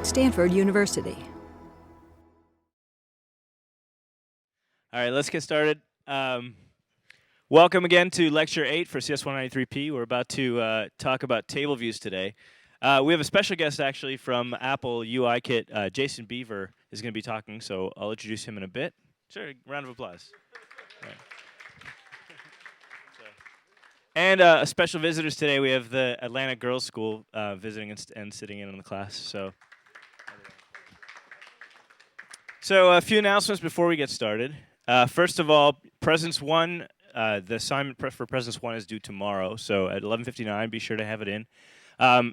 Stanford University. All right, let's get started. Welcome again to Lecture 8 for CS193P. We're about to talk about table views today. We have a special guest, actually, from Apple UIKit. Jason Beaver is going to be talking, so I'll introduce him in a bit. Sure, round of applause. Right. And special visitors today. We have the Atlanta Girls School visiting and sitting in on the class. So a few announcements before we get started. First of all, Presence 1, the assignment for Presence 1 is due tomorrow, so at 11:59, be sure to have it in.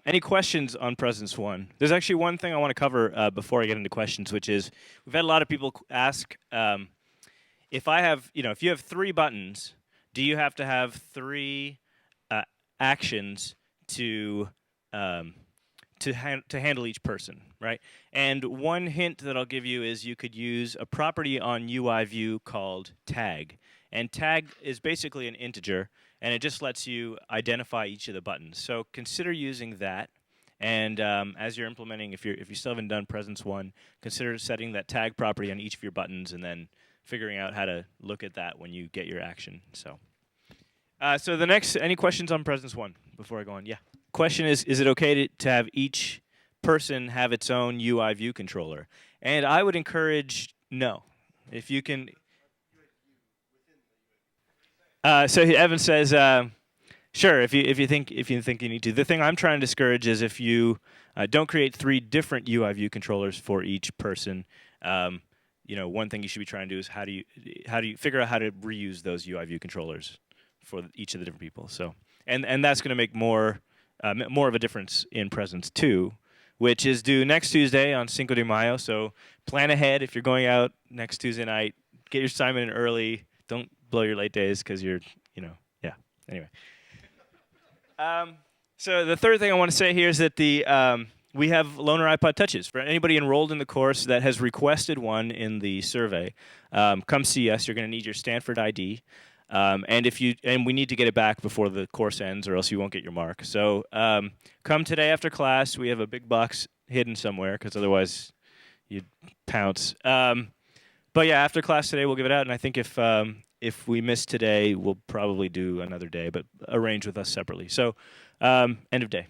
Any questions on Presence 1? There's actually one thing I want to cover before I get into questions, which is we've had a lot of people ask if you have 3 buttons, do you have to have 3 actions to handle each person, right? And one hint that I'll give you is you could use a property on UI view called tag. And tag is basically an integer, and it just lets you identify each of the buttons. So consider using that. And as you're implementing, if you still haven't done Presence 1, consider setting that tag property on each of your buttons and then figuring out how to look at that when you get your action. So the next, any questions on Presence 1 before I go on? Yeah. Question is it okay to have each person have its own UI view controller? And I would encourage no. If you can. So Evan says, sure. If you think you need to. The thing I'm trying to discourage is if you don't create 3 different UI view controllers for each person. One thing you should be trying to do is how do you figure out how to reuse those UI view controllers for each of the different people. So and that's going to make more of a difference in Presence 2, which is due next Tuesday on Cinco de Mayo. So plan ahead if you're going out next Tuesday night. Get your assignment in early. Don't blow your late days because you're, yeah. Anyway. So the third thing I want to say here is that we have loaner iPod Touches. For anybody enrolled in the course that has requested one in the survey, come see us. You're going to need your Stanford ID. And we need to get it back before the course ends, or else you won't get your mark. So come today after class. We have a big box hidden somewhere, because otherwise you'd pounce. But yeah, after class today, we'll give it out. And I think if we miss today, we'll probably do another day, but arrange with us separately. So end of day.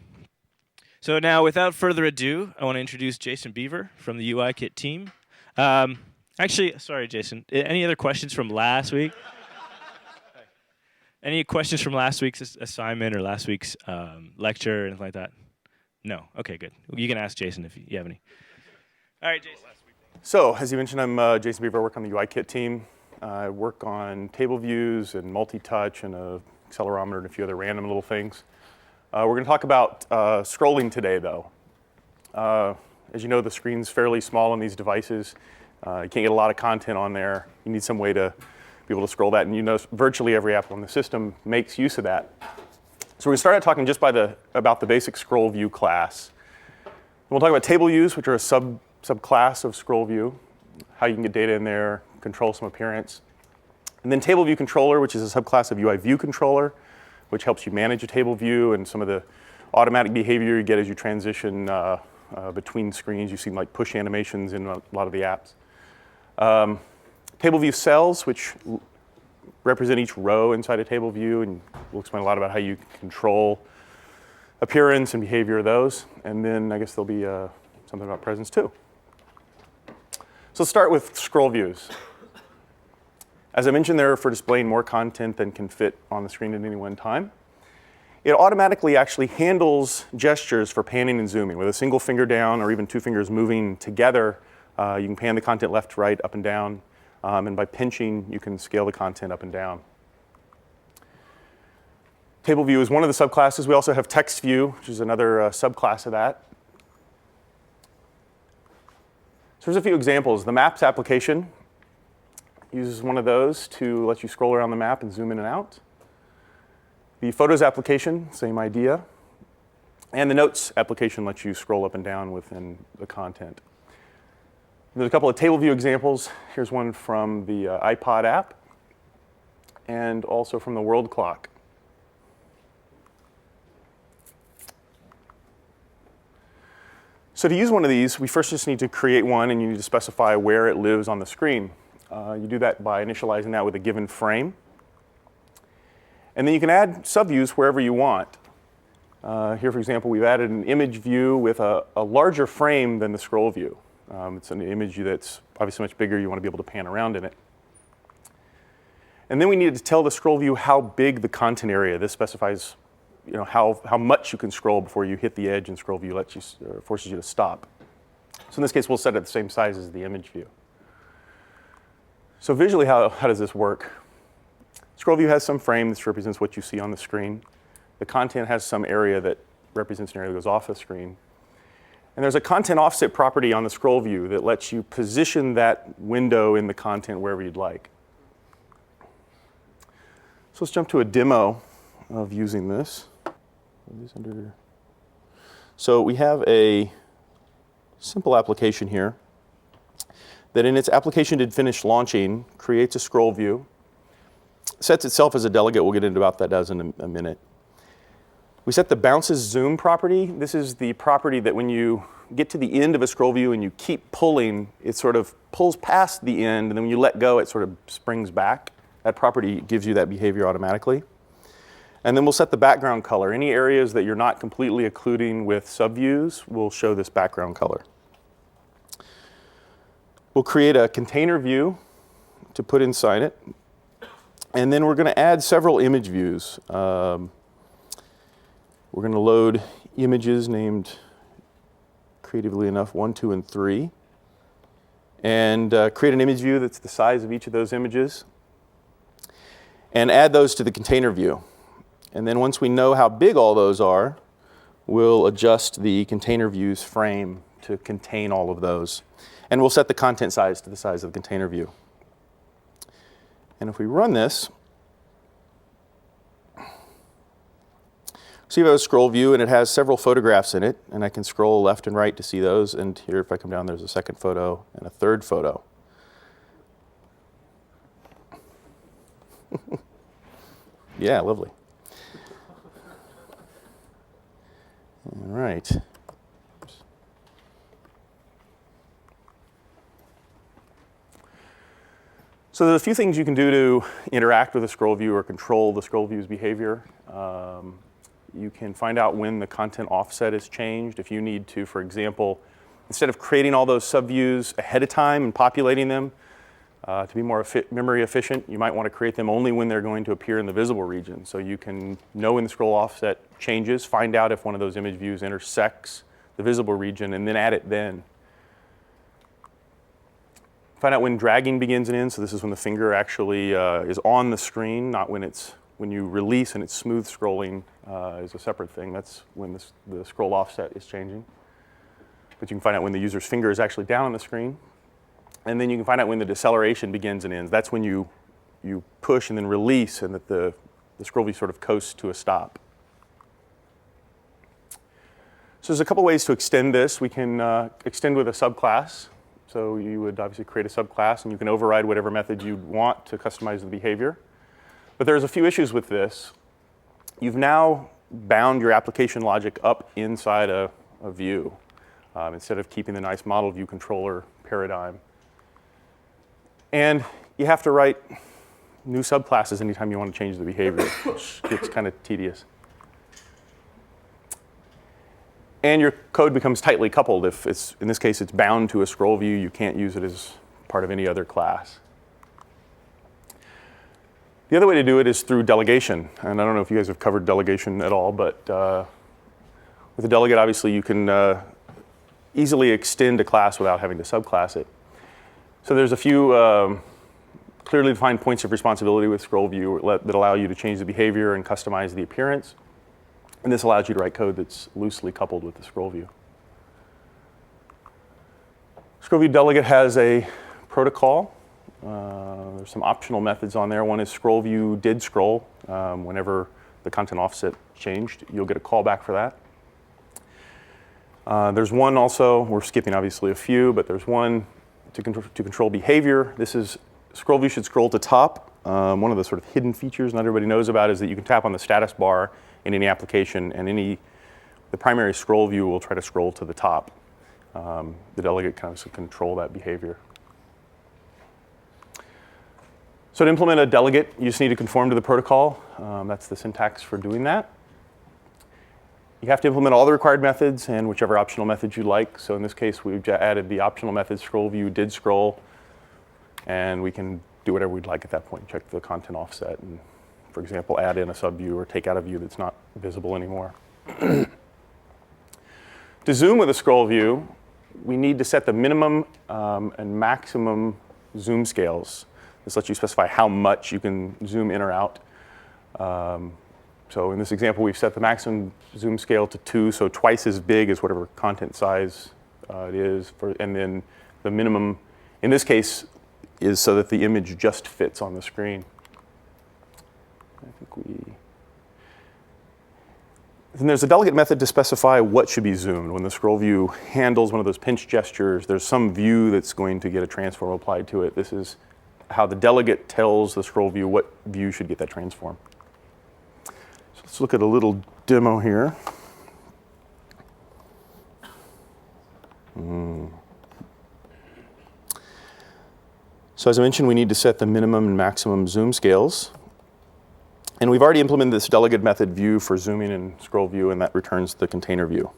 So now, without further ado, I want to introduce Jason Beaver from the UIKit team. Actually, sorry, Jason. Any other questions from last week? Any questions from last week's assignment or last week's lecture or anything like that? No? Okay, good. You can ask Jason if you have any. All right, Jason. So, as you mentioned, I'm Jason Beaver. I work on the UIKit team. I work on table views and multi-touch and an accelerometer and a few other random little things. We're going to talk about scrolling today, though. As you know, the screen's fairly small on these devices. You can't get a lot of content on there. You need some way to be able to scroll that, and virtually every app on the system makes use of that. So we're going to start out talking just about the basic ScrollView class. We'll talk about table views, which are a subclass of ScrollView, how you can get data in there, control some appearance. And then table view controller, which is a subclass of UI view controller, which helps you manage a table view and some of the automatic behavior you get as you transition between screens. You've seen like push animations in a lot of the apps. Table view cells, which represent each row inside a table view, and we'll explain a lot about how you control appearance and behavior of those. And then I guess there'll be something about presence too. So let's start with scroll views. As I mentioned, they're for displaying more content than can fit on the screen at any one time. It automatically actually handles gestures for panning and zooming. With a single finger down or even 2 fingers moving together, you can pan the content left to right, up and down. And by pinching, you can scale the content up and down. Table view is one of the subclasses. We also have text view, which is another subclass of that. So here's a few examples. The Maps application uses one of those to let you scroll around the map and zoom in and out. The Photos application, same idea. And the Notes application lets you scroll up and down within the content. There's a couple of table view examples. Here's one from the iPod app and also from the world clock. So to use one of these, we first just need to create one, and you need to specify where it lives on the screen. You do that by initializing that with a given frame. And then you can add subviews wherever you want. Here, for example, we've added an image view with a larger frame than the scroll view. It's an image view that's obviously much bigger. You want to be able to pan around in it. And then we needed to tell the scroll view how big the content area. This specifies how much you can scroll before you hit the edge, and scroll view forces you to stop. So in this case, we'll set it the same size as the image view. So visually, how does this work? Scroll view has some frame that represents what you see on the screen. The content has some area that represents an area that goes off the screen. And there's a content offset property on the scroll view that lets you position that window in the content wherever you'd like. So let's jump to a demo of using this. So we have a simple application here that in its application did finish launching creates a scroll view, sets itself as a delegate. We'll get into about that in a minute. We set the bounces zoom property. This is the property that when you get to the end of a scroll view and you keep pulling, it sort of pulls past the end, and then when you let go, it sort of springs back. That property gives you that behavior automatically. And then we'll set the background color. Any areas that you're not completely occluding with subviews will show this background color. We'll create a container view to put inside it. And then we're going to add several image views. We're going to load images named, creatively enough, 1, 2, and 3. And create an image view that's the size of each of those images. And add those to the container view. And then once we know how big all those are, we'll adjust the container view's frame to contain all of those. And we'll set the content size to the size of the container view. And if we run this, so you have a scroll view, and it has several photographs in it. And I can scroll left and right to see those. And here, if I come down, there's a second photo and a third photo. Yeah, lovely. All right. So there's a few things you can do to interact with a scroll view or control the scroll view's behavior. You can find out when the content offset is changed. If you need to, for example, instead of creating all those subviews ahead of time and populating them, to be more memory efficient, you might want to create them only when they're going to appear in the visible region. So you can know when the scroll offset changes, find out if one of those image views intersects the visible region, and then add it then. Find out when dragging begins and ends. So this is when the finger actually is on the screen, not when you release and it's smooth scrolling is a separate thing. That's when the scroll offset is changing. But you can find out when the user's finger is actually down on the screen. And then you can find out when the deceleration begins and ends. That's when you push and then release, and that the scroll view sort of coasts to a stop. So there's a couple ways to extend this. We can extend with a subclass. So you would obviously create a subclass, and you can override whatever method you want to customize the behavior. But there's a few issues with this. You've now bound your application logic up inside a view instead of keeping the nice model view controller paradigm. And you have to write new subclasses anytime you want to change the behavior, which gets kind of tedious. And your code becomes tightly coupled. If it's, in this case, it's bound to a scroll view, you can't use it as part of any other class. The other way to do it is through delegation. And I don't know if you guys have covered delegation at all, but with a delegate, obviously, you can easily extend a class without having to subclass it. So there's a few clearly defined points of responsibility with ScrollView that allow you to change the behavior and customize the appearance. And this allows you to write code that's loosely coupled with the ScrollView. ScrollView delegate has a protocol. There's some optional methods on there. One is ScrollView did scroll. Whenever the content offset changed, you'll get a callback for that. There's one also, we're skipping obviously a few, but there's one to control behavior. This is ScrollView should scroll to top. One of the sort of hidden features not everybody knows about is that you can tap on the status bar in any application, and the primary ScrollView will try to scroll to the top. the delegate kind of control that behavior. So to implement a delegate, you just need to conform to the protocol. That's the syntax for doing that. You have to implement all the required methods and whichever optional methods you like. So in this case, we've added the optional method ScrollView did scroll, and we can do whatever we'd like at that point. Check the content offset and, for example, add in a subview or take out a view that's not visible anymore. To zoom with a ScrollView, we need to set the minimum and maximum zoom scales. This lets you specify how much you can zoom in or out. So in this example, we've set the maximum zoom scale to 2, so twice as big as whatever content size it is. And then the minimum, in this case, is so that the image just fits on the screen. Then there's a delegate method to specify what should be zoomed. When the ScrollView handles one of those pinch gestures, there's some view that's going to get a transform applied to it. This is how the delegate tells the ScrollView what view should get that transform. So let's look at a little demo here. So as I mentioned, we need to set the minimum and maximum zoom scales. And we've already implemented this delegate method view for zooming in ScrollView, and that returns the container view.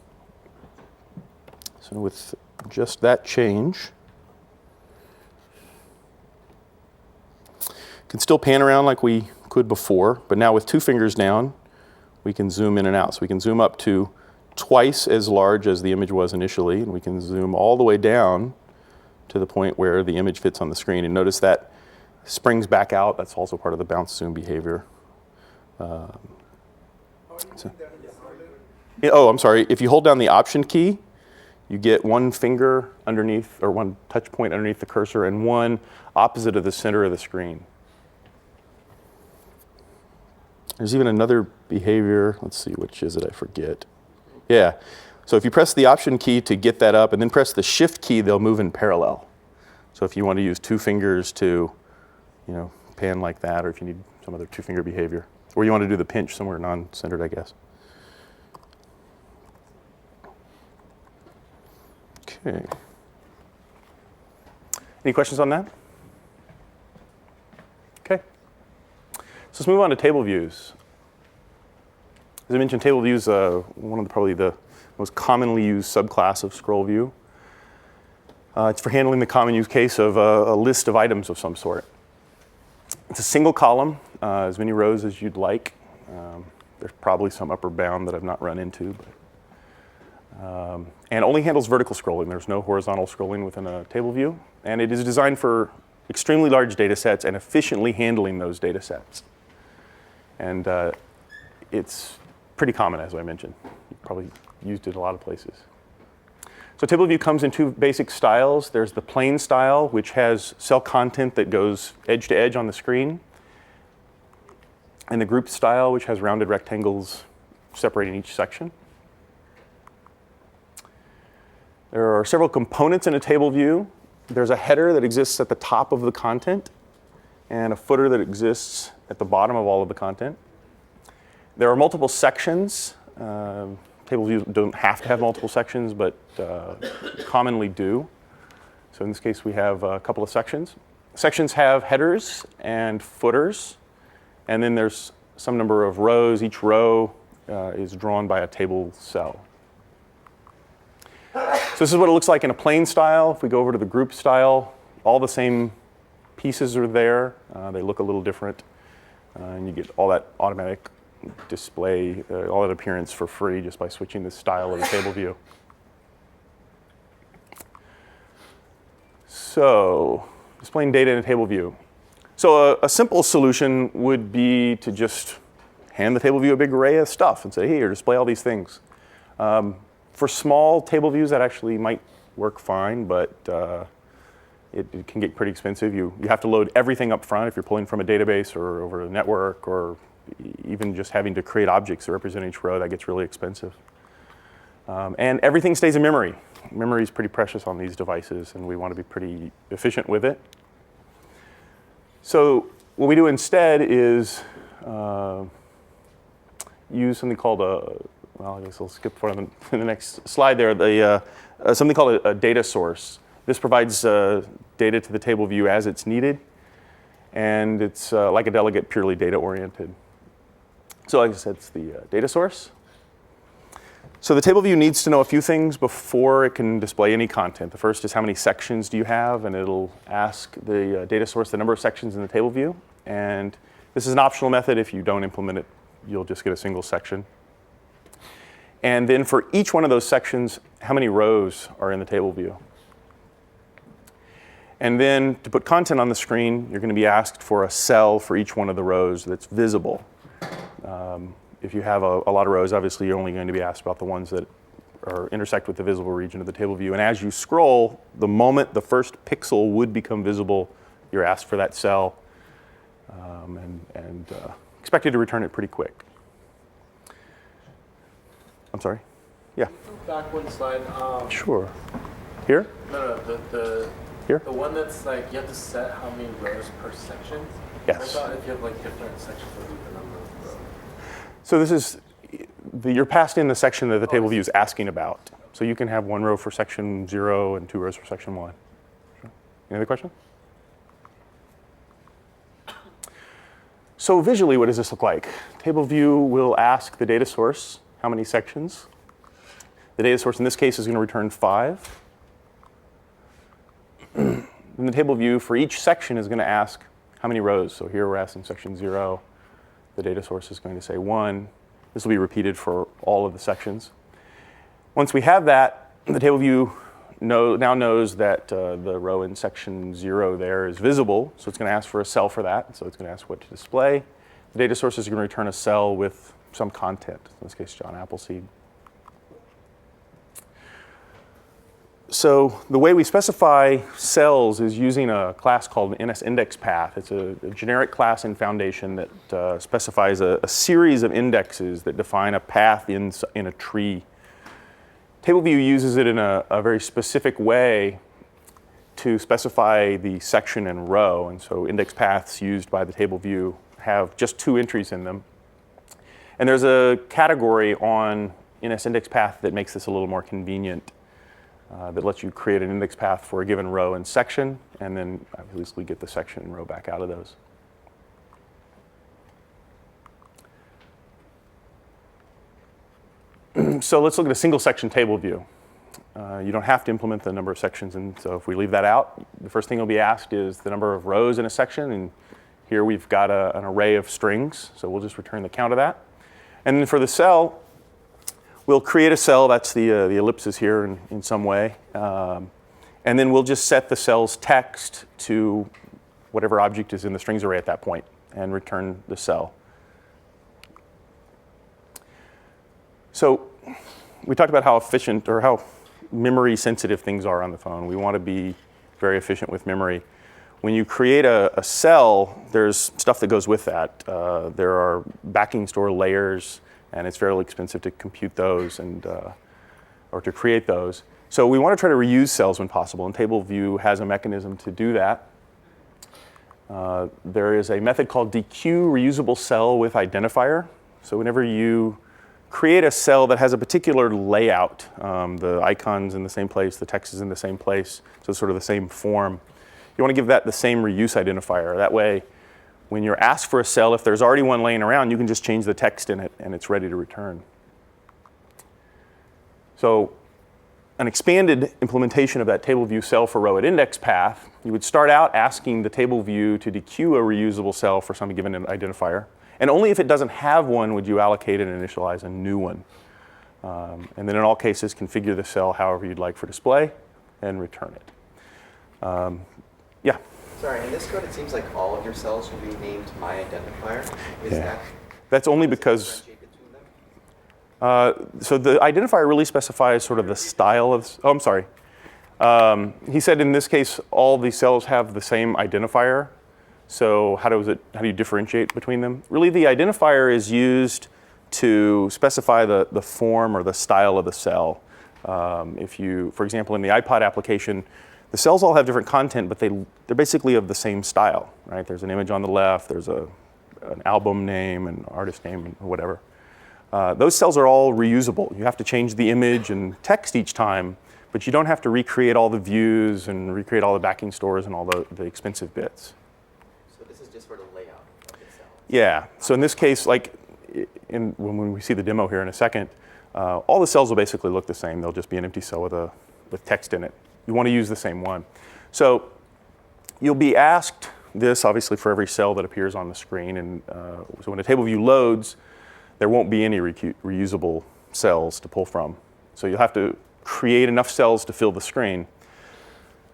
So with just that change, can still pan around like we could before, but now with 2 fingers down, we can zoom in and out. So we can zoom up to twice as large as the image was initially, and we can zoom all the way down to the point where the image fits on the screen. And notice that springs back out. That's also part of the bounce zoom behavior. I'm sorry. If you hold down the Option key, you get 1 finger underneath, or 1 touch point underneath the cursor, and 1 opposite of the center of the screen. There's even another behavior. Let's see, which is it? I forget. Yeah. So if you press the Option key to get that up, and then press the Shift key, they'll move in parallel. So if you want to use 2 fingers to, pan like that, or if you need some other 2-finger behavior, or you want to do the pinch somewhere non-centered, I guess. Okay. Any questions on that? Okay. So let's move on to table views. As I mentioned, table views one of probably the most commonly used subclass of ScrollView. It's for handling the common use case of a list of items of some sort. It's a single column, as many rows as you'd like. There's probably some upper bound that I've not run into. And only handles vertical scrolling. There's no horizontal scrolling within a table view. And it is designed for extremely large data sets and efficiently handling those data sets. And it's pretty common, as I mentioned. You've probably used it a lot of places. So table view comes in 2 basic styles. There's the plain style, which has cell content that goes edge to edge on the screen, and the group style, which has rounded rectangles separating each section. There are several components in a table view. There's a header that exists at the top of the content, and a footer that exists at the bottom of all of the content. There are multiple sections. Table views don't have to have multiple sections, but commonly do. So in this case, we have a couple of sections. Sections have headers and footers, and then there's some number of rows. Each row is drawn by a table cell. So this is what it looks like in a plain style. If we go over to the group style, all the same pieces are there. They look a little different, and you get all that automatic display, all that appearance for free just by switching the style of the table view. So, displaying data in a table view. So a simple solution would be to just hand the table view a big array of stuff and say, here, display all these things. For small table views, that actually might work fine, but it can get pretty expensive. You have to load everything up front if you're pulling from a database or over a network, or even just having to create objects that represent each row. That gets really expensive. And everything stays in memory. Memory is pretty precious on these devices, and we want to be pretty efficient with it. So what we do instead is use something called well, I guess I'll skip forward to the next slide there. Something called a data source. This provides data to the table view as it's needed, and it's like a delegate, purely data-oriented. So like I said, it's the data source. So the table view needs to know a few things before it can display any content. The first is how many sections do you have, and it'll ask the data source the number of sections in the table view. And this is an optional method. If you don't implement it, you'll just get a single section. And then for each one of those sections, how many rows are in the table view? And then to put content on the screen, you're going to be asked for a cell for each one of the rows that's visible. If you have a lot of rows, obviously you're only going to be asked about the ones that intersect with the visible region of the table view. And as you scroll, the moment the first pixel would become visible, you're asked for that cell, and expected to return it pretty quick. I'm sorry? Yeah. Back one slide. Sure. Here? No, Here? the one that's like you have to set how many rows per section. Yes. I thought if you have like different sections, it would be the number of rows. So this is, you're passed in the section that the table view is asking about. So you can have 1 row for section 0 and 2 rows for section 1. Sure. Any other question? So visually, what does this look like? Table view will ask the data source how many sections. The data source in this case is going to return 5. And the table view for each section is going to ask how many rows. So here we're asking section 0. The data source is going to say 1. This will be repeated for all of the sections. Once we have that, the table view now knows that the row in section 0 there is visible. So it's going to ask for a cell for that. So it's going to ask what to display. The data source is going to return a cell with some content, in this case, John Appleseed. So the way we specify cells is using a class called an NSIndexPath. It's a generic class in Foundation that specifies a series of indexes that define a path in a tree. TableView uses it in a very specific way to specify the section and row. And so index paths used by the TableView have just 2 entries in them. And there's a category on NSIndexPath that makes this a little more convenient. That lets you create an index path for a given row and section, and then obviously get the section and row back out of those. So let's look at a single section table view. You don't have to implement the number of sections, and so if we leave that out, the first thing will be asked is the number of rows in a section, and here we've got an array of strings, so we'll just return the count of that. And then for the cell, we'll create a cell, that's the ellipses here in some way, and then we'll just set the cell's text to whatever object is in the strings array at that point and return the cell. So we talked about how efficient or how memory sensitive things are on the phone. We want to be very efficient with memory. When you create a cell, there's stuff that goes with that. There are backing store layers, and it's fairly expensive to compute those or to create those. So we want to try to reuse cells when possible, and TableView has a mechanism to do that. There is a method called DQ Reusable Cell with Identifier. So whenever you create a cell that has a particular layout, the icon's in the same place, the text is in the same place, so it's sort of the same form, you want to give that the same reuse identifier. That way, when you're asked for a cell, if there's already one laying around, you can just change the text in it and it's ready to return. So an expanded implementation of that TableView cell for row at index path, you would start out asking the TableView to dequeue a reusable cell for some given identifier. And only if it doesn't have one would you allocate and initialize a new one. And then in all cases, configure the cell however you'd like for display and return it. Yeah? Sorry, in this code, it seems like all of your cells will be named myIdentifier. Is that That's only because, so the identifier really specifies sort of the style of, oh, I'm sorry. He said in this case, all the cells have the same identifier. So how do you differentiate between them? Really, the identifier is used to specify the form or the style of the cell. If you, for example, in the iPod application, the cells all have different content, but they're basically of the same style, right? There's an image on the left, there's an album name, an artist name, and whatever. Those cells are all reusable. You have to change the image and text each time, but you don't have to recreate all the views and recreate all the backing stores and all the expensive bits. So this is just for the layout of the cell. Yeah. So in this case, like when we see the demo here in a second, all the cells will basically look the same. They'll just be an empty cell with text in it. You want to use the same one. So you'll be asked this, obviously, for every cell that appears on the screen. And so when a table view loads, there won't be any reusable cells to pull from. So you'll have to create enough cells to fill the screen.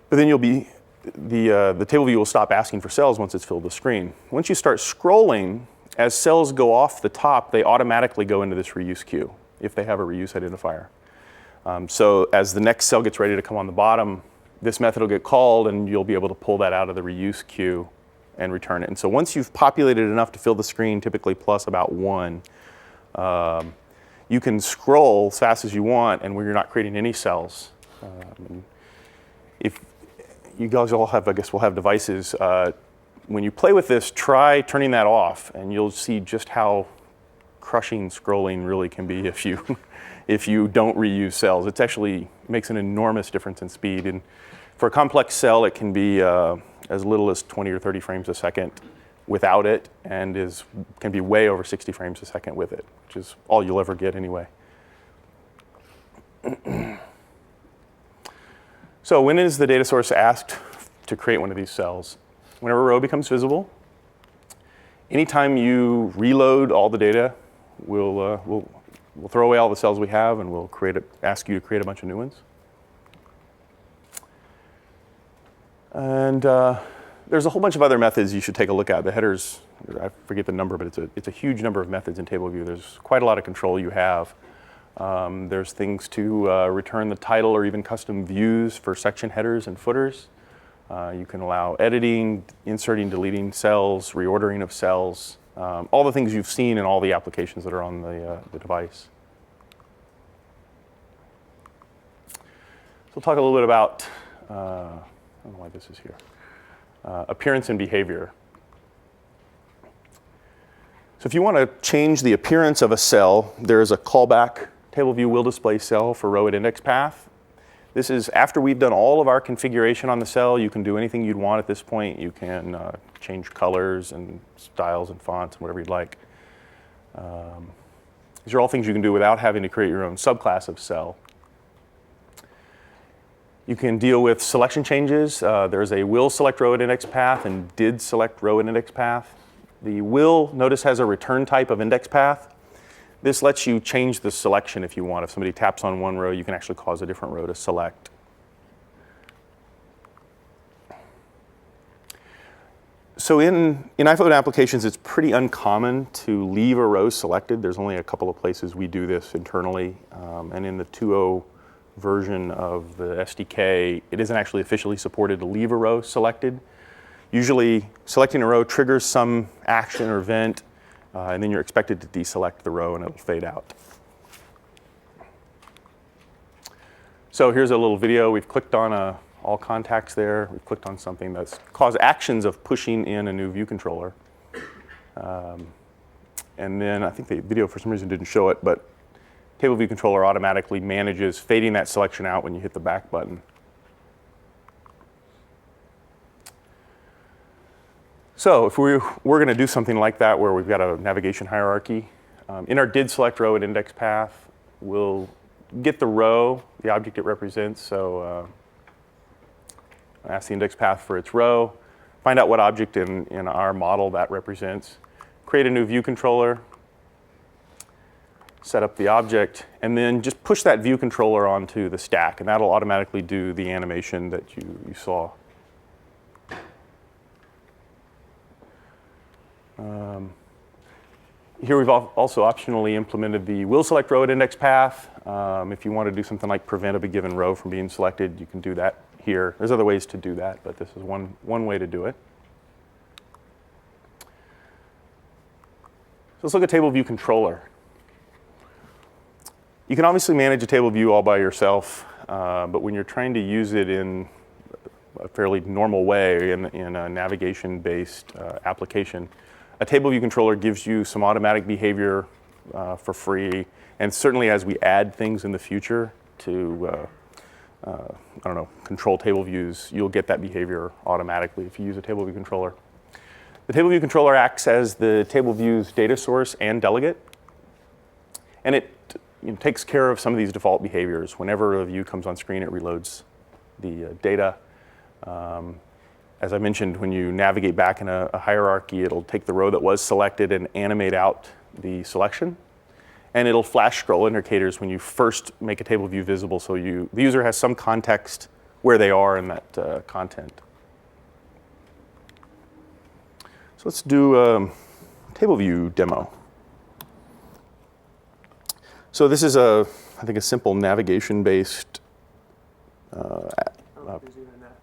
But then the table view will stop asking for cells once it's filled the screen. Once you start scrolling, as cells go off the top, they automatically go into this reuse queue if they have a reuse identifier. So as the next cell gets ready to come on the bottom, this method will get called and you'll be able to pull that out of the reuse queue and return it. And so once you've populated enough to fill the screen, typically plus about 1, you can scroll as fast as you want and when you're not creating any cells. If you guys all have, I guess we'll have devices, when you play with this, try turning that off and you'll see just how crushing scrolling really can be if you don't reuse cells. It actually makes an enormous difference in speed. And for a complex cell, it can be as little as 20 or 30 frames a second without it, and can be way over 60 frames a second with it, which is all you'll ever get anyway. So when is the data source asked to create one of these cells? Whenever a row becomes visible. Anytime you reload all the data, we'll throw away all the cells we have and we'll ask you to create a bunch of new ones. And there's a whole bunch of other methods you should take a look at. The headers, I forget the number, but it's a huge number of methods in TableView. There's quite a lot of control you have. There's things to return the title or even custom views for section headers and footers. You can allow editing, inserting, deleting cells, reordering of cells, all the things you've seen in all the applications that are on the device. So we'll talk a little bit about, I don't know why this is here, appearance and behavior. So if you want to change the appearance of a cell, there is a callback TableView will display cell for row at index path. This is after we've done all of our configuration on the cell. You can do anything you'd want at this point. You can change colors and styles and fonts and whatever you'd like. These are all things you can do without having to create your own subclass of cell. You can deal with selection changes. There's a will select row at index path and did select row at index path. The will, notice, has a return type of index path. This lets you change the selection if you want. If somebody taps on one row, you can actually cause a different row to select. So in iPhone applications, it's pretty uncommon to leave a row selected. There's only a couple of places we do this internally. And in the 2.0 version of the SDK, it isn't actually officially supported to leave a row selected. Usually, selecting a row triggers some action or event, and then you're expected to deselect the row and it'll fade out. So here's a little video. We've clicked on all contacts there. We've clicked on something that's caused actions of pushing in a new view controller. And then I think the video for some reason didn't show it, but Table View Controller automatically manages fading that selection out when you hit the back button. So if we're going to do something like that where we've got a navigation hierarchy, in our did select row at index path, we'll get the row, the object it represents. So ask the index path for its row, find out what object in our model that represents, create a new view controller, set up the object, and then just push that view controller onto the stack, and that'll automatically do the animation that you saw. Here we've also optionally implemented the will select row at index path. If you want to do something like prevent a given row from being selected, you can do that here. There's other ways to do that, but this is one way to do it. So let's look at Table View Controller. You can obviously manage a table view all by yourself, but when you're trying to use it in a fairly normal way in a navigation-based application, a table view controller gives you some automatic behavior for free. And certainly as we add things in the future to, I don't know, control table views, you'll get that behavior automatically if you use a table view controller. The table view controller acts as the table view's data source and delegate. And it takes care of some of these default behaviors. Whenever a view comes on screen, it reloads the data. As I mentioned, when you navigate back in a hierarchy, it'll take the row that was selected and animate out the selection. And it'll flash scroll indicators when you first make a table view visible, so the user has some context where they are in that content. So let's do a table view demo. So this is I think a simple navigation-based oh,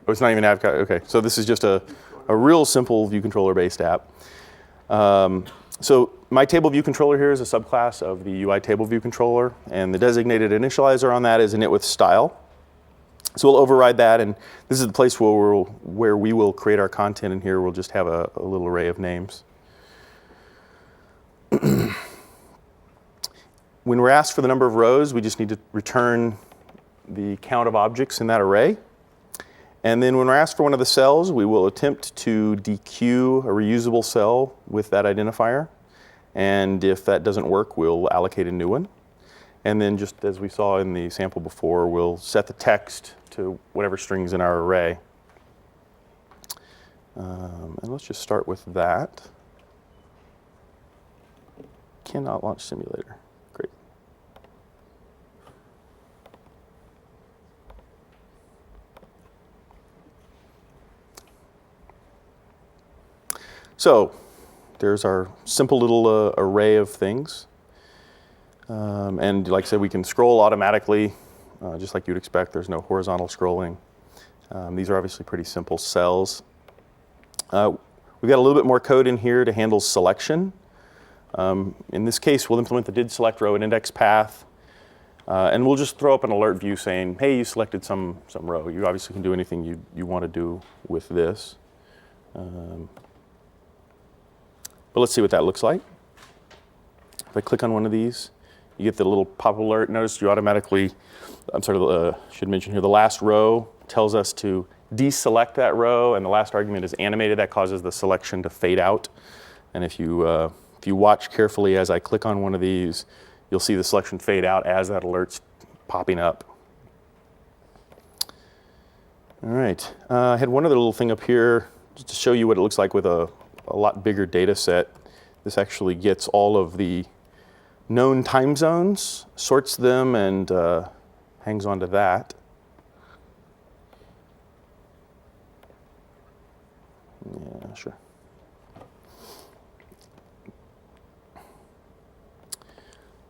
it's not even app. Okay, so this is just a real simple view controller-based app. So my table view controller here is a subclass of the UI table view controller, and the designated initializer on that is init with style. So we'll override that, and this is the place where we will create our content, and here we'll just have a little array of names. When we're asked for the number of rows, we just need to return the count of objects in that array. And then when we're asked for one of the cells, we will attempt to dequeue a reusable cell with that identifier. And if that doesn't work, we'll allocate a new one. And then just as we saw in the sample before, we'll set the text to whatever string's in our array. And let's just start with that. Cannot launch simulator. Great. So there's our simple little array of things. And like I said, we can scroll automatically, just like you'd expect. There's no horizontal scrolling. These are obviously pretty simple cells. We've got a little bit more code in here to handle selection. In this case, we'll implement the did select row and index path. And we'll just throw up an alert view saying, hey, you selected some row. You obviously can do anything you want to do with this. But let's see what that looks like. If I click on one of these, you get the little pop alert. Notice you automatically, should mention here, the last row tells us to deselect that row, and the last argument is animated. That causes the selection to fade out. And if you watch carefully as I click on one of these, you'll see the selection fade out as that alert's popping up. All right, I had one other little thing up here just to show you what it looks like with a lot bigger data set. This actually gets all of the known time zones, sorts them, and hangs on to that. Yeah, sure.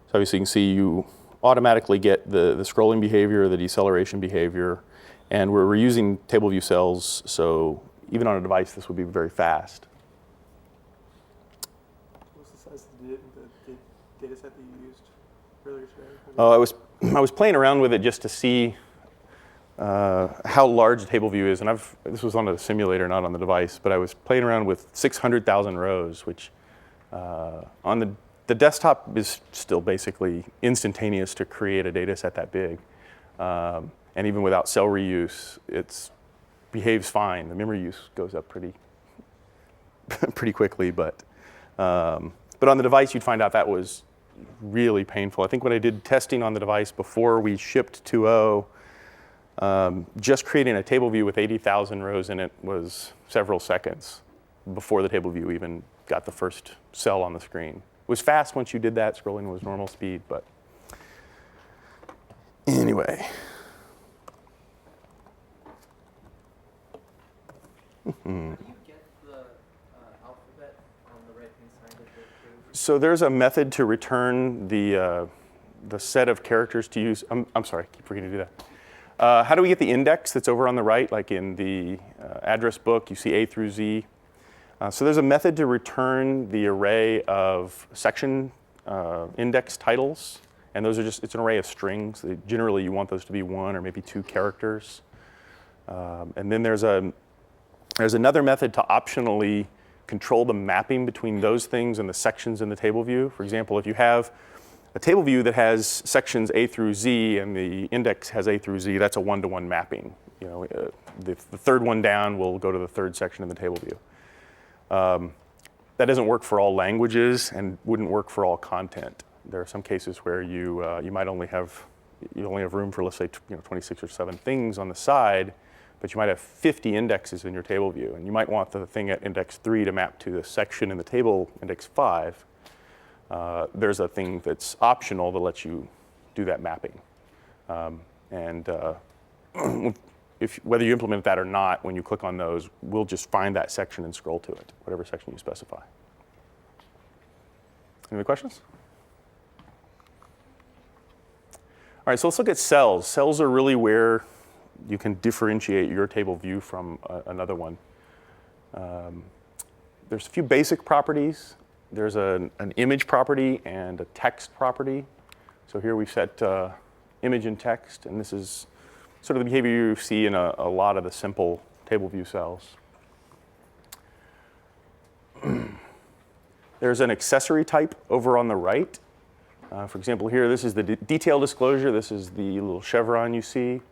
So obviously you can see you automatically get the scrolling behavior, the deceleration behavior, and we're reusing table view cells, so even on a device this would be very fast. What's the size of the data set that you used earlier today? Oh, I was playing around with it just to see how large the table view is, and this was on a simulator, not on the device, but I was playing around with 600,000 rows, which on the desktop is still basically instantaneous to create a data set that big. And even without cell reuse, it behaves fine. The memory use goes up pretty quickly, but on the device, you'd find out that was really painful. I think when I did testing on the device before we shipped 2.0, just creating a table view with 80,000 rows in it was several seconds before the table view even got the first cell on the screen. It was fast once you did that. Scrolling was normal speed, but anyway. How do you get the alphabet on the right-hand side of the page? So there's a method to return the set of characters to use. I'm sorry, I keep forgetting to do that. How do we get the index that's over on the right, like in the address book? You see A through Z. So there's a method to return the array of section index titles, and those are it's an array of strings. Generally, you want those to be 1 or maybe 2 characters. And then there's another method to optionally control the mapping between those things and the sections in the table view. For example, if you have a table view that has sections A through Z and the index has A through Z, that's a one-to-one mapping. You know, the third one down will go to the third section in the table view. That doesn't work for all languages and wouldn't work for all content. There are some cases where you might only have room for, let's say, 26 or 7 things on the side, but you might have 50 indexes in your table view, and you might want the thing at index 3 to map to the section in the table index 5. There's a thing that's optional that lets you do that mapping. Whether you implement that or not, when you click on those, we'll just find that section and scroll to it, whatever section you specify. Any other questions? All right, so let's look at cells. Cells are really where you can differentiate your table view from another one. There's a few basic properties. There's an image property and a text property. So here we've set image and text, and this is sort of the behavior you see in a lot of the simple table view cells. There's an accessory type over on the right. For example, here, this is the detail disclosure. This is the little chevron you see.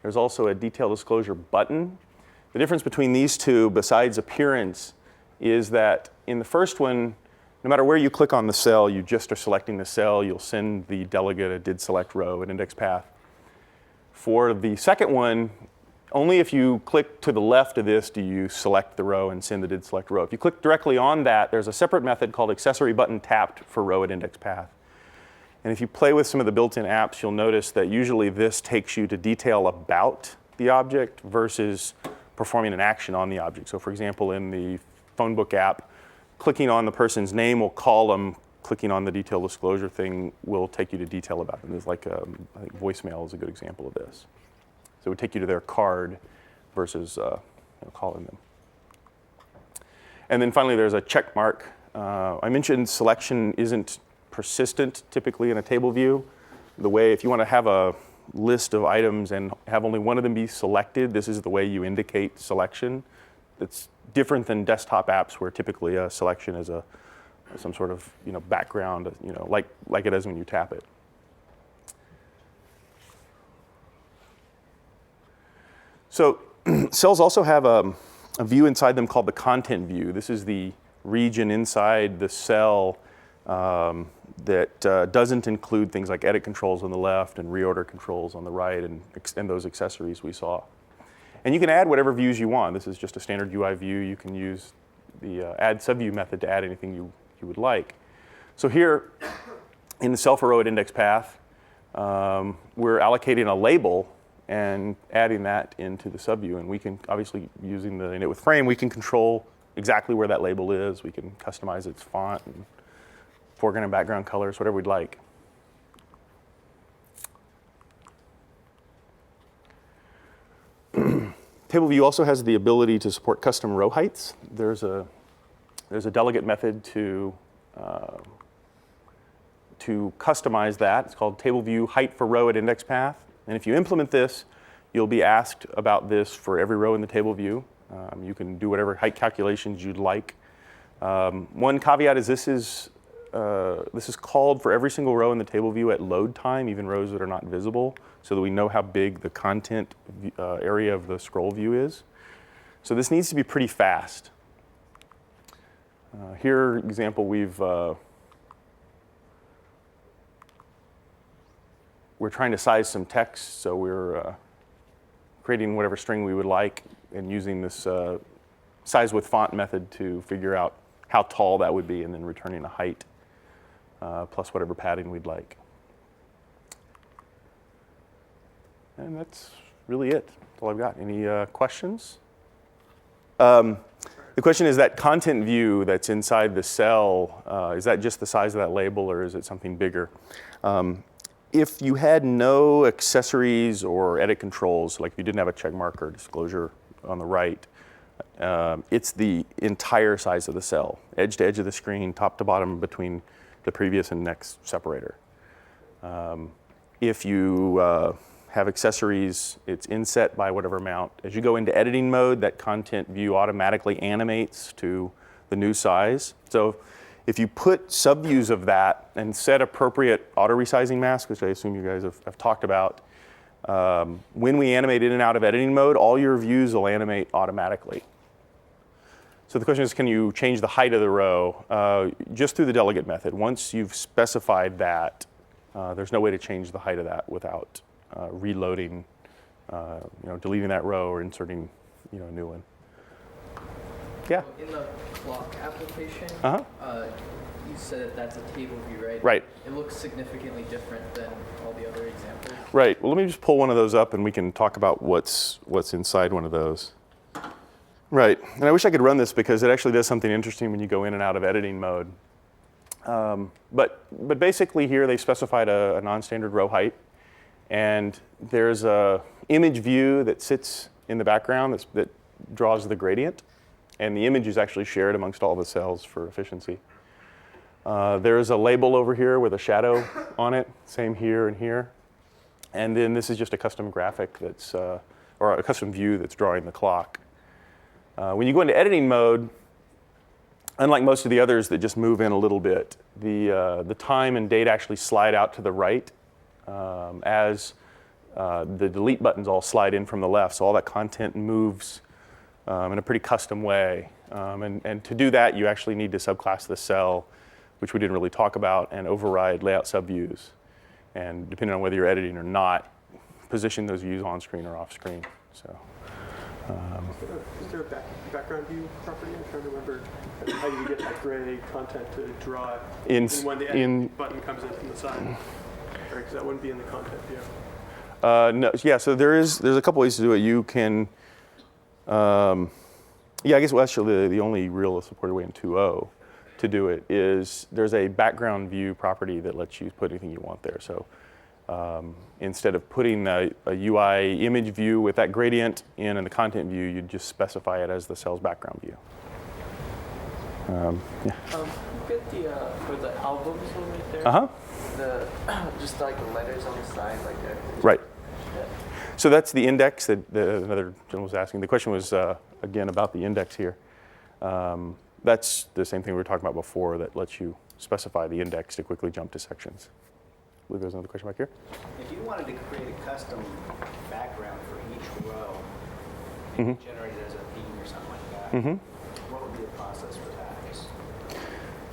There's also a detail disclosure button. The difference between these two, besides appearance, is that in the first one, no matter where you click on the cell, you just are selecting the cell. You'll send the delegate a did select row, an index path. For the second one, only if you click to the left of this do you select the row and send the did select row. If you click directly on that, there's a separate method called accessory button tapped for row at index path. And if you play with some of the built-in apps, you'll notice that usually this takes you to detail about the object versus performing an action on the object. So for example, in the phone book app, clicking on the person's name will call them. Clicking on the detail disclosure thing will take you to detail about them. There's like I think voicemail is a good example of this. So it would take you to their card versus calling them. And then finally, there's a check mark. I mentioned selection isn't persistent typically in a table view. The way, if you want to have a list of items and have only one of them be selected, this is the way you indicate selection. It's different than desktop apps where typically a selection is some sort of background, like it is when you tap it. So cells also have a view inside them called the content view. This is the region inside the cell that doesn't include things like edit controls on the left and reorder controls on the right and those accessories we saw. And you can add whatever views you want. This is just a standard UI view. You can use the add subview method to add anything you would like. So here in the cell for row at index path, we're allocating a label and adding that into the subview. And we can, obviously, using the init with frame, we can control exactly where that label is. We can customize its font and foreground and background colors, whatever we'd like. Table view also has the ability to support custom row heights. There's a delegate method to customize that. It's called table view height for row at index path. And if you implement this, you'll be asked about this for every row in the table view. You can do whatever height calculations you'd like. One caveat is this is called for every single row in the table view at load time, even rows that are not visible, so that we know how big the content area of the scroll view is. So this needs to be pretty fast. Here, example, we're trying to size some text, so we're creating whatever string we would like and using this size with font method to figure out how tall that would be and then returning a height plus whatever padding we'd like. And that's really it. That's all I've got. Any questions? The question is that content view that's inside the cell, is that just the size of that label or is it something bigger? If you had no accessories or edit controls, like if you didn't have a check mark or disclosure on the right, it's the entire size of the cell, edge to edge of the screen, top to bottom between the previous and next separator. If you have accessories, it's inset by whatever amount. As you go into editing mode, that content view automatically animates to the new size. So if you put subviews of that and set appropriate auto resizing masks, which I assume you guys have talked about, when we animate in and out of editing mode, all your views will animate automatically. So the question is, can you change the height of the row? Just through the delegate method. Once you've specified that, there's no way to change the height of that without reloading, deleting that row or inserting, a new one. Yeah. In the clock application, you said that's a table view, right? Right. It looks significantly different than all the other examples. Right. Well, let me just pull one of those up, and we can talk about what's inside one of those. Right. And I wish I could run this because it actually does something interesting when you go in and out of editing mode. But basically here they specified a non-standard row height, and there's a image view that sits in the background that draws the gradient, and the image is actually shared amongst all the cells for efficiency. There's a label over here with a shadow on it, same here and here. And then this is just a custom graphic or a custom view that's drawing the clock. When you go into editing mode, unlike most of the others that just move in a little bit, the time and date actually slide out to the right as the delete buttons all slide in from the left. So all that content moves in a pretty custom way. And to do that, you actually need to subclass the cell, which we didn't really talk about, and override layout subviews. And depending on whether you're editing or not, position those views on screen or off screen. So. Is there a background view property? I'm trying to remember how you get that gray content to draw when the edit button comes in from the side. Because that wouldn't be in the content view. No, yeah. So there's a couple ways to do it. You can, I guess actually the only real supported way in 2.0 to do it is there's a background view property that lets you put anything you want there. So. Instead of putting a UI image view with that gradient in the content view, you'd just specify it as the cell's background view. You get for the albums one right there. Just like the letters on the side, like that. Right. Yeah. So that's the index that another gentleman was asking. The question was again about the index here. That's the same thing we were talking about before that lets you specify the index to quickly jump to sections. I believe there's another question back here. If you wanted to create a custom background for each row, and generate it as a theme or something like that, what would be the process for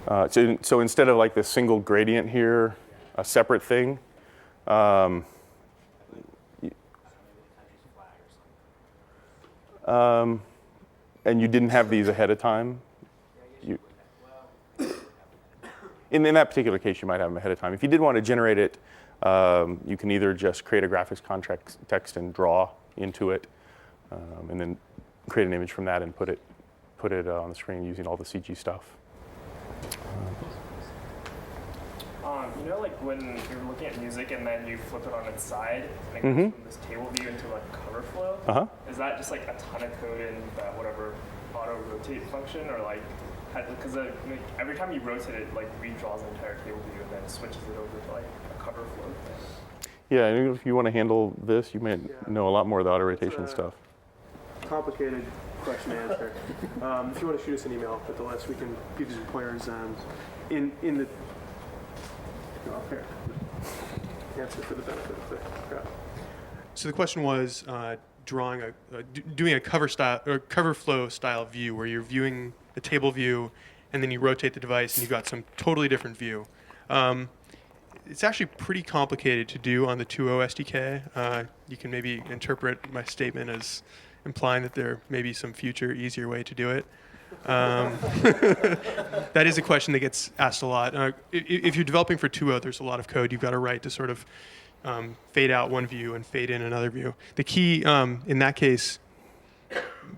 that? So instead of like this single gradient here, a separate thing, and you didn't have these ahead of time, in that particular case, you might have them ahead of time. If you did want to generate it, you can either just create a graphics context text and draw into it, and then create an image from that and put it on the screen using all the CG stuff. Like when you're looking at music and then you flip it on its side and it goes from this table view into like cover flow, is that just like a ton of code in that whatever auto rotate function, or like because every time you rotate it, like redraws the entire table view and then switches it over to like a cover flow thing? Yeah, and if you want to handle this, you may know a lot more of the auto-rotation stuff. Complicated question to answer. If you want to shoot us an email with the list, we can give you some pointers in the here. Answer for the benefit of the crowd. So the question was doing a cover style or cover flow style view where you're viewing the table view and then you rotate the device and you've got some totally different view. It's actually pretty complicated to do on the 2.0 SDK. You can maybe interpret my statement as implying that there may be some future easier way to do it. That is a question that gets asked a lot. If you're developing for 2.0, there's a lot of code you've got to write to sort of fade out one view and fade in another view. The key in that case,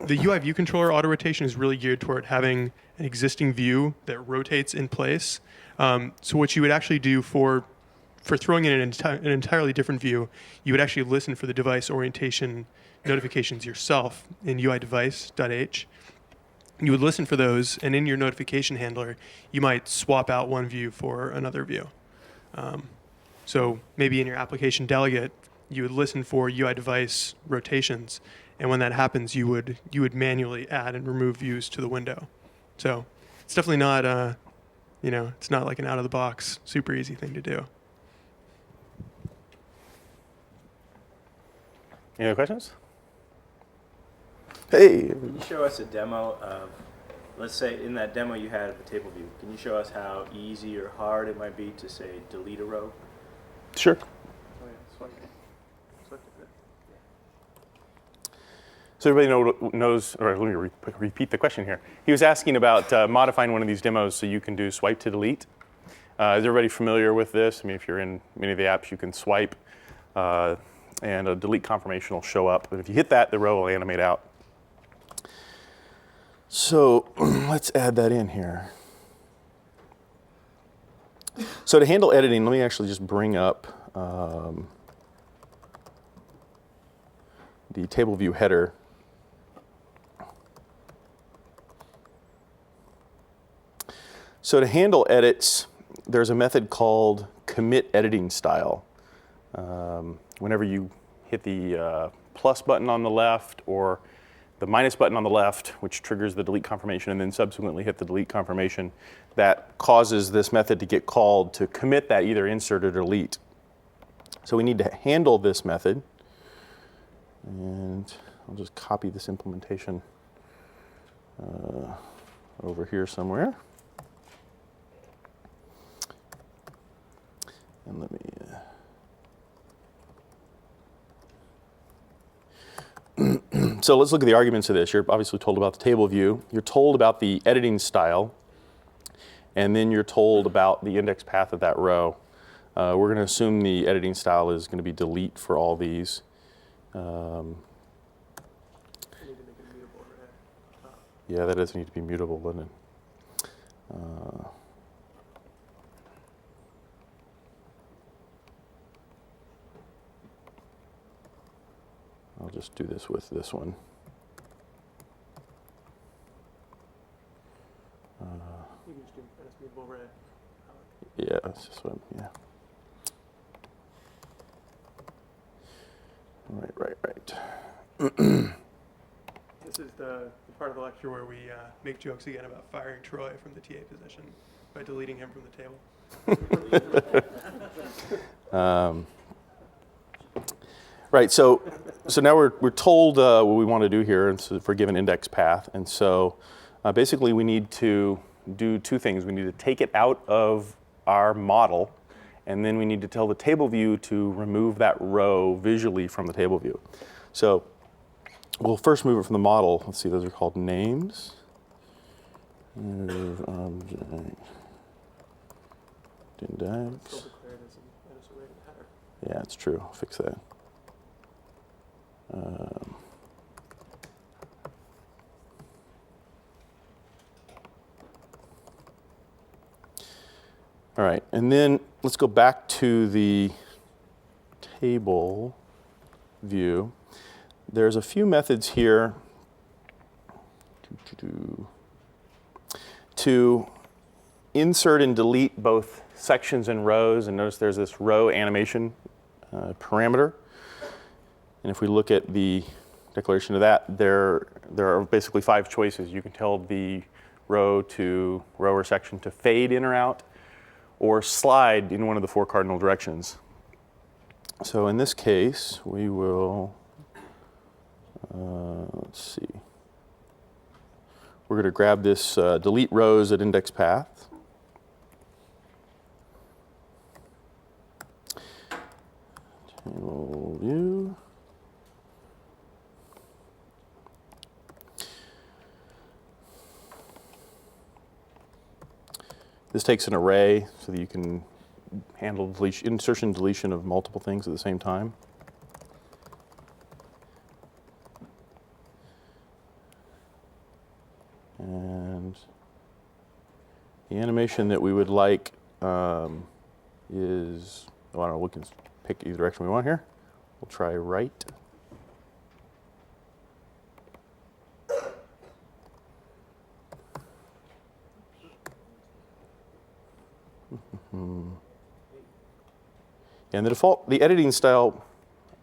the UI view controller auto rotation is really geared toward having an existing view that rotates in place. So what you would actually do for throwing in an entirely different view, you would actually listen for the device orientation notifications yourself in UIDevice.h. You would listen for those, and in your notification handler, you might swap out one view for another view. So maybe in your application delegate, you would listen for UI device rotations, and when that happens, you would manually add and remove views to the window. So it's definitely not, it's not like an out-of-the-box, super easy thing to do. Any other questions? Hey. Can you show us a demo of, let's say in that demo you had of the table view, can you show us how easy or hard it might be to, say, delete a row? Sure. Oh, yeah, swipe it. So everybody knows, or let me repeat the question here. He was asking about modifying one of these demos so you can do swipe to delete. Is everybody familiar with this? I mean, if you're in many of the apps, you can swipe and a delete confirmation will show up. But if you hit that, the row will animate out. So let's add that in here. So to handle editing, let me actually just bring up the table view header. So to handle edits, there's a method called commit editing style. Whenever you hit the plus button on the left or the minus button on the left, which triggers the delete confirmation, and then subsequently hit the delete confirmation, that causes this method to get called to commit that either insert or delete. So we need to handle this method. And I'll just copy this implementation over here somewhere. And let me so let's look at the arguments of this. You're obviously told about the table view. You're told about the editing style. And then you're told about the index path of that row. We're going to assume the editing style is going to be delete for all these. Yeah, that does need to be mutable, doesn't it? I'll just do this with this one. You can just do mutable red. Yeah, that's just what yeah. Right. This is the part of the lecture where we make jokes again about firing Troy from the TA position by deleting him from the table. Right, so now we're told what we want to do here for a given index path. And so basically we need to do two things. We need to take it out of our model, and then we need to tell the table view to remove that row visually from the table view. So we'll first move it from the model. Let's see, those are called names. Move object. Index. Yeah, it's true. I'll fix that. All right, and then let's go back to the table view. There's a few methods here to insert and delete both sections and rows. And notice there's this row animation parameter. And if we look at the declaration of that, there are basically 5 choices. You can tell the row or section to fade in or out, or slide in one of the 4 cardinal directions. So in this case, we will, let's see. We're going to grab this delete rows at index path. Table view. This takes an array so that you can handle insertion and deletion of multiple things at the same time. And the animation that we would like is, I don't know, we can pick either direction we want here. We'll try right. And the editing style,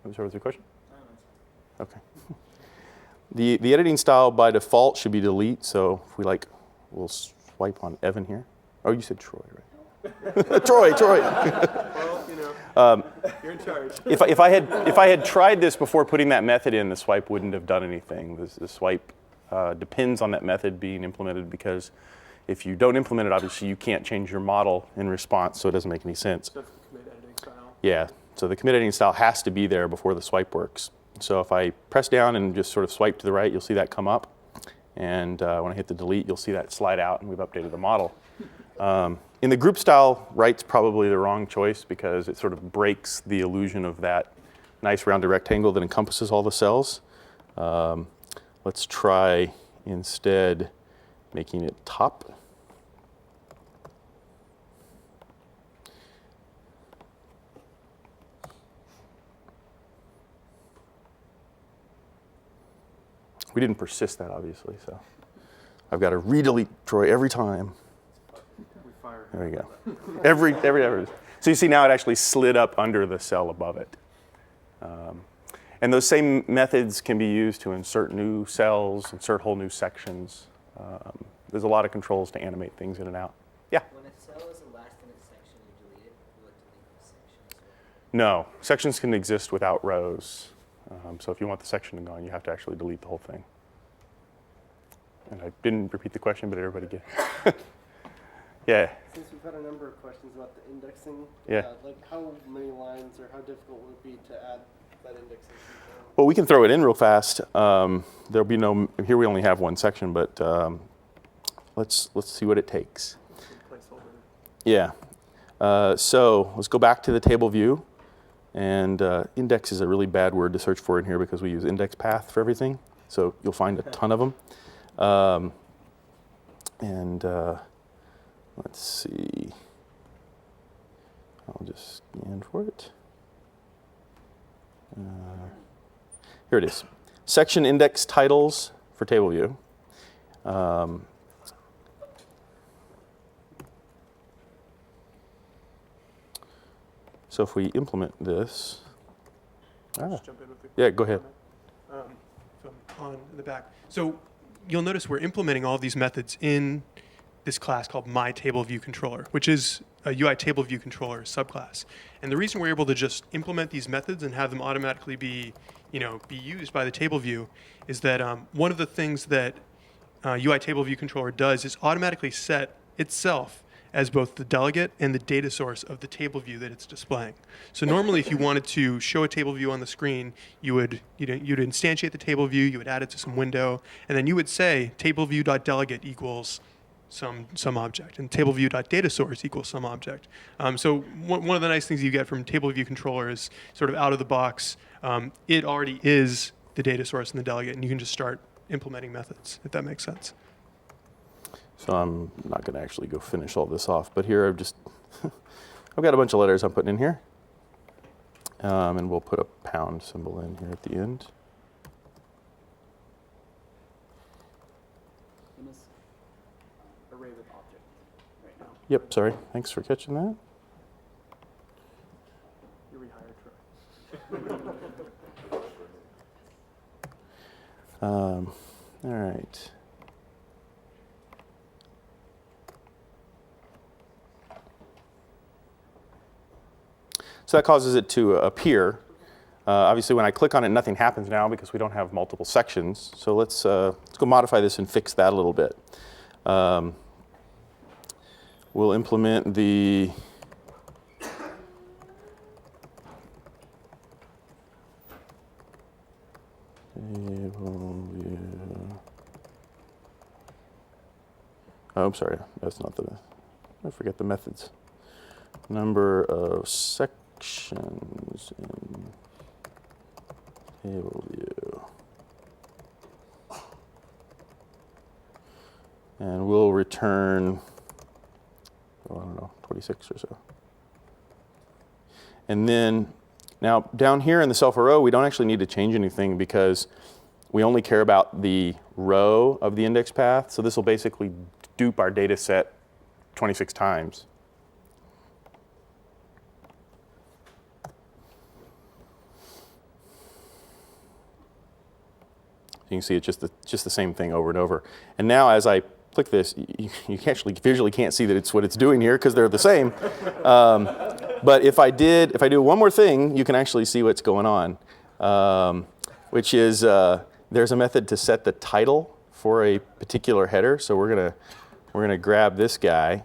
I'm sorry, what's your question? Okay. The editing style by default should be delete, so if we we'll swipe on Evan here. Oh, you said Troy, right? Troy. Well, you know, you're in charge. If I had tried this before putting that method in, the swipe wouldn't have done anything. The swipe depends on that method being implemented, because if you don't implement it, obviously you can't change your model in response, so it doesn't make any sense. That's the commit editing style. Yeah, so the commit editing style has to be there before the swipe works. So if I press down and just sort of swipe to the right, you'll see that come up. And when I hit the delete, you'll see that slide out, and we've updated the model. In the group style, right's probably the wrong choice, because it sort of breaks the illusion of that nice rounded rectangle that encompasses all the cells. Let's try instead making it top. We didn't persist that, obviously, so I've got to redelete Troy every time. We fire. There we go. every. So you see now it actually slid up under the cell above it. And those same methods can be used to insert new cells, insert whole new sections. There's a lot of controls to animate things in and out. Yeah? When a cell is the last in its section, you delete it. You would delete the section. No. Sections can exist without rows. So if you want the section gone, you have to actually delete the whole thing. And I didn't repeat the question, but everybody get it. Yeah. Since we've had a number of questions about the indexing, Yeah. like how many lines or how difficult would it be to add that indexing? Well, we can throw it in real fast. There'll be no, here we only have one section, but let's see what it takes. Placeholder. Yeah. So let's go back to the table view. And index is a really bad word to search for in here, because we use index path for everything. So you'll find a ton of them. Let's see. I'll just scan for it. Here it is. Section index titles for table view. So if we implement this, Just jump in with the yeah, go ahead. So on the back. So you'll notice we're implementing all these methods in this class called myTableViewController, which is a UITableViewController subclass. And the reason we're able to just implement these methods and have them automatically be used by the table view is that one of the things that UITableViewController does is automatically set itself as both the delegate and the data source of the table view that it's displaying. So normally, if you wanted to show a table view on the screen, you'd instantiate the table view, you would add it to some window, and then you would say tableview.delegate equals some object, and tableview.dataSource equals some object. So one of the nice things you get from TableViewController is sort of out of the box. It already is the data source and the delegate, and you can just start implementing methods, if that makes sense. So I'm not going to actually go finish all this off, but here I've got a bunch of letters I'm putting in here. And we'll put a pound symbol in here at the end. Array with object right now. Yep, sorry. Thanks for catching that. You rehired Troy. All right. So that causes it to appear. Obviously, when I click on it, nothing happens now because we don't have multiple sections. So let's go modify this and fix that a little bit. We'll implement the table view. Oh, I'm sorry. That's not the. I forget the methods. Number of sections in table view. And we'll return, I don't know, 26 or so. And then, now down here in the cell for row, we don't actually need to change anything because we only care about the row of the index path. So this will basically dupe our data set 26 times. You can see it's just the same thing over and over. And now as I click this, you actually visually can't see that it's what it's doing here because they're the same. But if I do one more thing, you can actually see what's going on, which is there's a method to set the title for a particular header. So we're gonna grab this guy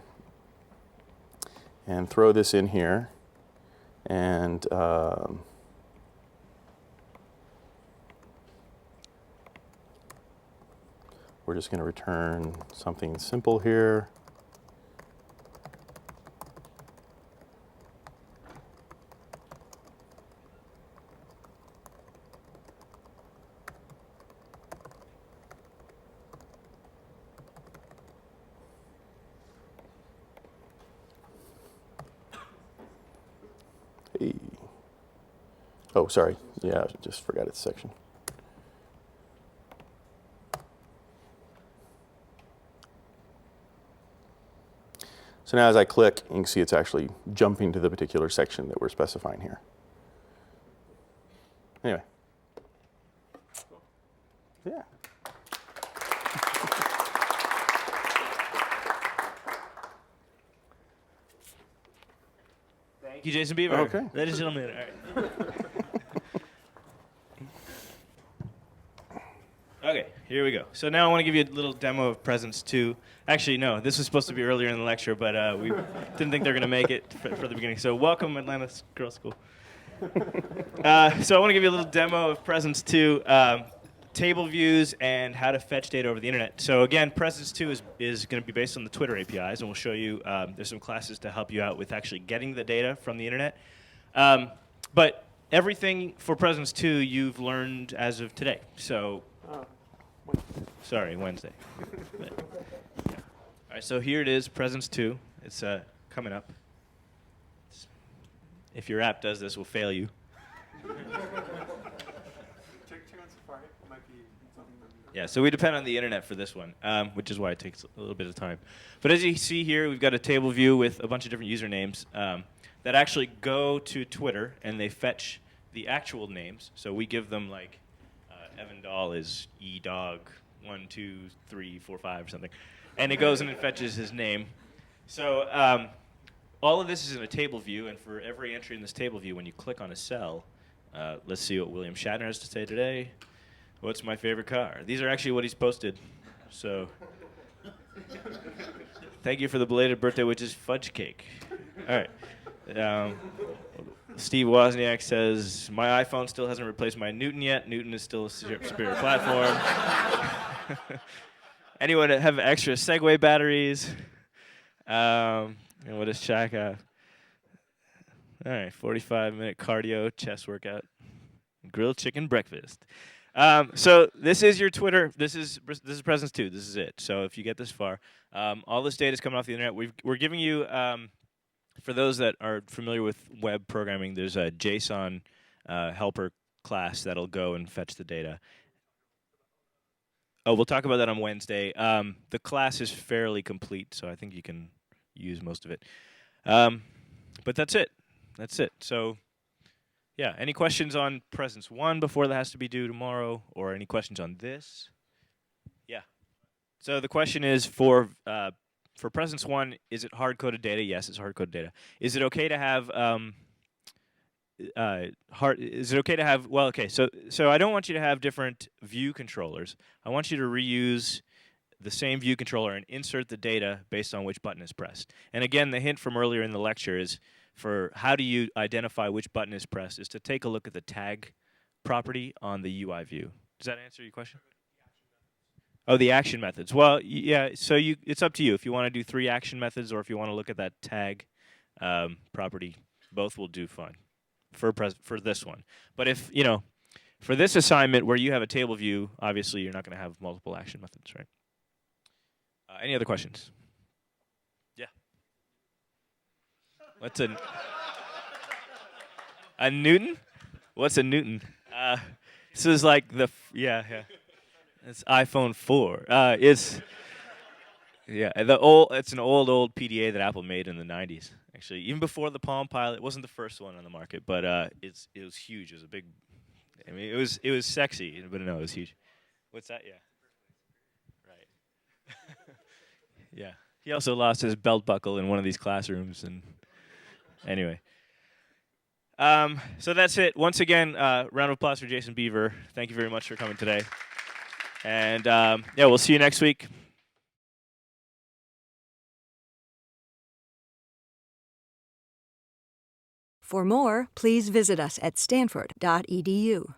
and throw this in here, and we're just going to return something simple here. Hey. Oh, sorry. Yeah, I just forgot its section. So now as I click, you can see it's actually jumping to the particular section that we're specifying here. Anyway. Yeah. Thank you, Jason Beaver. Okay. Ladies and gentlemen. All right. Okay, here we go. So now I want to give you a little demo of Presence 2. Actually, no, this was supposed to be earlier in the lecture, but we didn't think they were going to make it for the beginning. So welcome, Atlanta Girls School. So I want to give you a little demo of Presence 2, table views, and how to fetch data over the internet. So again, Presence 2 is going to be based on the Twitter APIs, and we'll show you, there's some classes to help you out with actually getting the data from the internet. But everything for Presence 2 you've learned as of today. So sorry, Wednesday. But, yeah. All right, so here it is, Presence 2. It's coming up. If your app does this, we'll fail you. Yeah, so we depend on the internet for this one, which is why it takes a little bit of time. But as you see here, we've got a table view with a bunch of different usernames that actually go to Twitter, and they fetch the actual names. So we give them, like, Evan Dahl is edog12345 or something. And it goes in and fetches his name. So all of this is in a table view, and for every entry in this table view, when you click on a cell, let's see what William Shatner has to say today. What's my favorite car? These are actually what he's posted. So thank you for the belated birthday, which is fudge cake. All right. Steve Wozniak says, my iPhone still hasn't replaced my Newton yet. Newton is still a superior platform. Anyone have extra Segway batteries? And what does Shaq have? All right, 45-minute cardio chest workout. Grilled chicken breakfast. So this is your Twitter. This is Presence 2. This is it. So if you get this far, all this data is coming off the internet. We're giving you... for those that are familiar with web programming, there's a JSON helper class that'll go and fetch the data. Oh, we'll talk about that on Wednesday. The class is fairly complete, so I think you can use most of it. But that's it. That's it. So, yeah, any questions on Presence 1 before that has to be due tomorrow, or any questions on this? Yeah. So the question is for Presence 1, is it hard-coded data? Yes, it's hard-coded data. Is it okay to have well, okay, so I don't want you to have different view controllers. I want you to reuse the same view controller and insert the data based on which button is pressed. And again, the hint from earlier in the lecture is for how do you identify which button is pressed is to take a look at the tag property on the UI view. Does that answer your question? Oh, the action methods. Well, yeah, so it's up to you. If you want to do 3 action methods or if you want to look at that tag property, both will do fine for this one. But if, for this assignment where you have a table view, obviously you're not going to have multiple action methods, right? Any other questions? Yeah. What's a Newton? What's a Newton? This is like yeah. It's iPhone 4. It's an old PDA that Apple made in the 90s. Actually, even before the Palm Pilot, it wasn't the first one on the market, but it was huge. It was a big. I mean, it was sexy, but no, it was huge. What's that? Yeah. Right. Yeah. He also lost his belt buckle in one of these classrooms. And anyway. So that's it. Once again, round of applause for Jason Beaver. Thank you very much for coming today. And yeah, we'll see you next week. For more, please visit us at stanford.edu.